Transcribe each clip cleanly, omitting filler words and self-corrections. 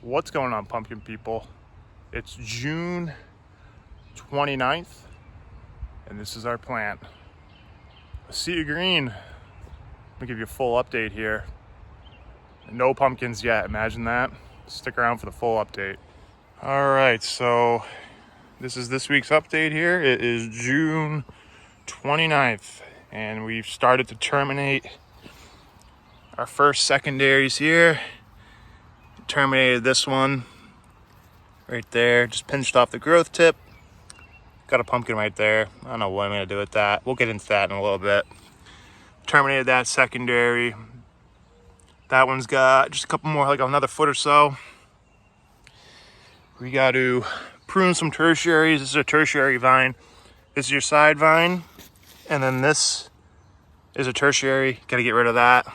What's going on, pumpkin people? It's June 29th, and this is our plant. A sea of green. Let me give you a full update here. No pumpkins yet, imagine that. Stick around for the full update. All right, so this is this week's update here. It is June 29th, and we've started to terminate our first secondaries here. Terminated this one right there, just pinched off the growth tip. Got a pumpkin right there. I don't know what I'm gonna do with that. We'll get into that in a little bit. Terminated that secondary. That one's got just a couple more, like another foot or so. We got to prune some tertiaries. This is a tertiary vine. This is your side vine. And then this is a tertiary. Got to get rid of that.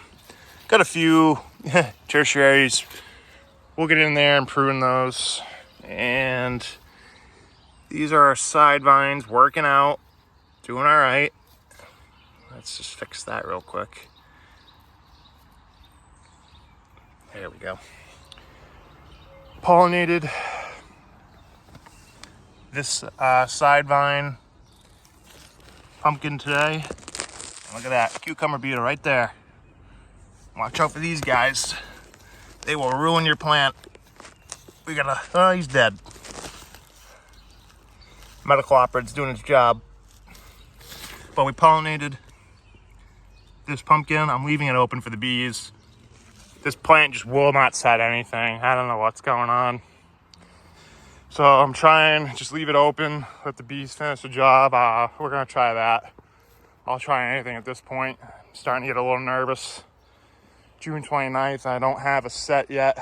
Got a few tertiaries. We'll get in there and prune those. And these are our side vines working out, doing all right. Let's just fix that real quick. There we go. Pollinated this side vine pumpkin today. Look at that cucumber beetle right there. Watch out for these guys. They will ruin your plant. We gotta, oh, he's dead. Medical operate's doing its job. But we pollinated this pumpkin. I'm leaving it open for the bees. This plant just will not set anything. I don't know what's going on. So I'm trying, just leave it open, let the bees finish the job. We're gonna try that. I'll try anything at this point. I'm starting to get a little nervous. June 29th, I don't have a set yet.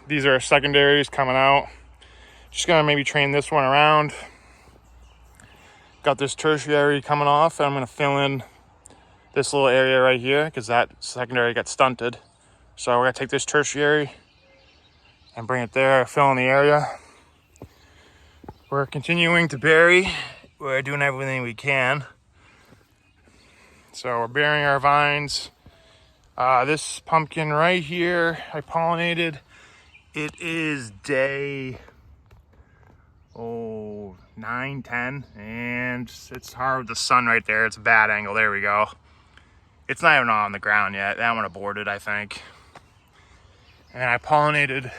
These are secondaries coming out. Just gonna maybe train this one around. Got this tertiary coming off, and I'm gonna fill in this little area right here because that secondary got stunted. So we're gonna take this tertiary and bring it there, fill in the area. We're continuing to bury. We're doing everything we can. So we're burying our vines. This pumpkin right here, I pollinated. It is day 9, 10, and it's hard with the sun right there. It's a bad angle. There we go. It's not even on the ground yet. That one aborted, I think. And I pollinated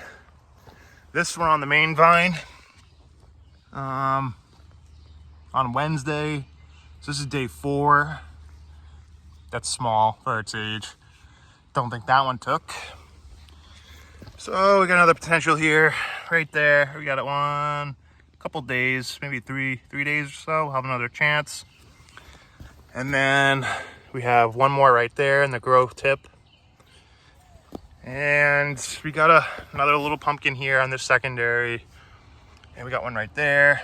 this one on the main vine on Wednesday. So this is day 4. That's small for its age. Don't think that one took. So we got another potential here, right there. We got it one, couple days, maybe three days or so. We'll have another chance. And then we have one more right there in the growth tip. And we got another little pumpkin here on this secondary. And we got one right there.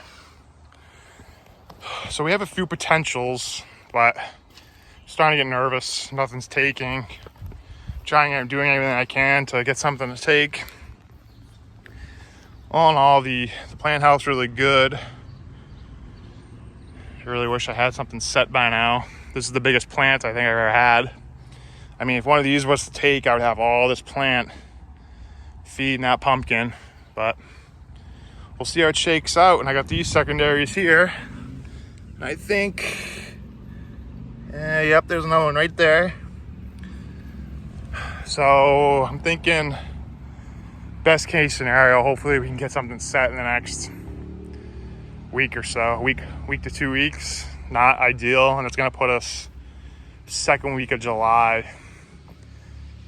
So we have a few potentials, but I'm starting to get nervous. Nothing's taking. Doing everything I can to get something to take. All in all, the plant health's really good. I really wish I had something set by now. This is the biggest plant I think I've ever had. I mean, if one of these was to take, I would have all this plant feeding that pumpkin, but we'll see how it shakes out. And I got these secondaries here. And I think, yep, there's another one right there. So I'm thinking best case scenario, hopefully we can get something set in the next week or so, week to 2 weeks. Not ideal, and it's gonna put us second week of July.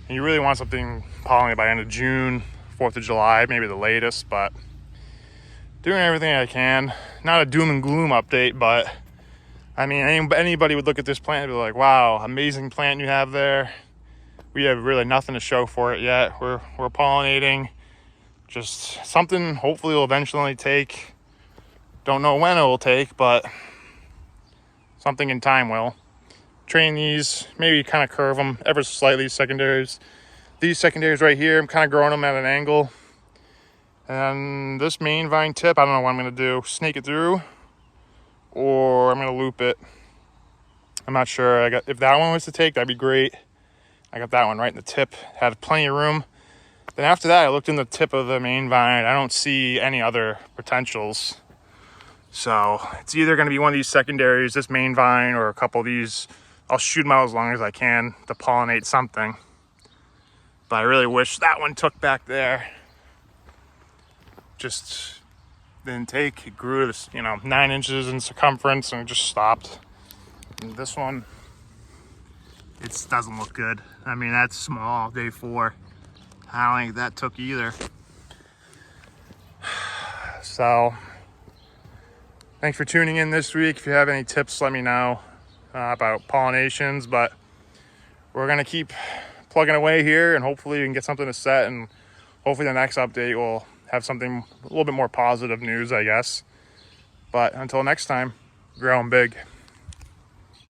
And you really want something pollinated by end of June, 4th of July, maybe the latest, but doing everything I can. Not a doom and gloom update, but I mean, anybody would look at this plant and be like, wow, amazing plant you have there. We have really nothing to show for it yet. We're pollinating. Just something hopefully will eventually take. Don't know when it will take, but something in time will. Train these, maybe kind of curve them ever so slightly, secondaries. These secondaries right here, I'm kind of growing them at an angle. And this main vine tip, I don't know what I'm gonna do. Snake it through, or I'm gonna loop it. I'm not sure. If that one was to take, that'd be great. I got that one right in the tip. Had plenty of room. Then after that, I looked in the tip of the main vine. I don't see any other potentials. So it's either going to be one of these secondaries, this main vine, or a couple of these. I'll shoot them out as long as I can to pollinate something. But I really wish that one took back there. Just didn't take. It grew to 9 inches in circumference and it just stopped. And this one, it doesn't look good. I mean, that's small, day 4. I don't think that took either. So, thanks for tuning in this week. If you have any tips, let me know about pollinations. But we're gonna keep plugging away here, and hopefully we can get something to set. And hopefully the next update will have something a little bit more positive news, I guess. But until next time, grow 'em big.